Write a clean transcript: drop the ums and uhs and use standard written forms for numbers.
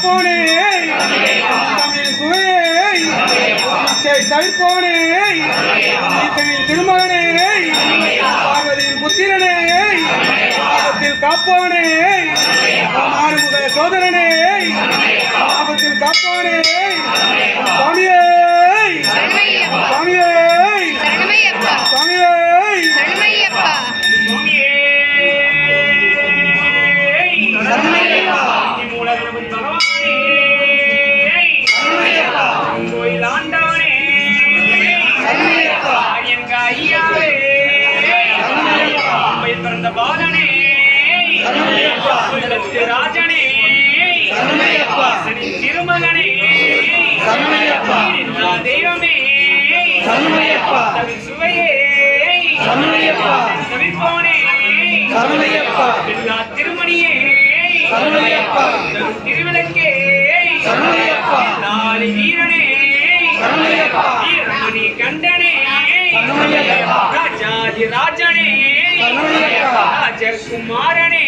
காப்போனே தமிழ் சுவையை தவிர்ப்போனே ஈசனின் திருமகனே பார்வதியின் புத்திரனே ஆபத்தில் காப்போனே ஆறுமுக சோதரனே ஆபத்தில் காப்போனே சுவாமியே சுவாமியே சுவாமியே ராஜனே திருமகனே தெய்வமே சுவையே தவிப்போனே திருமணியே திருவிளக்கே நாளை வீரனே வீரமணி கண்டனே ராஜாதி ராஜனே ராஜகுமாரனே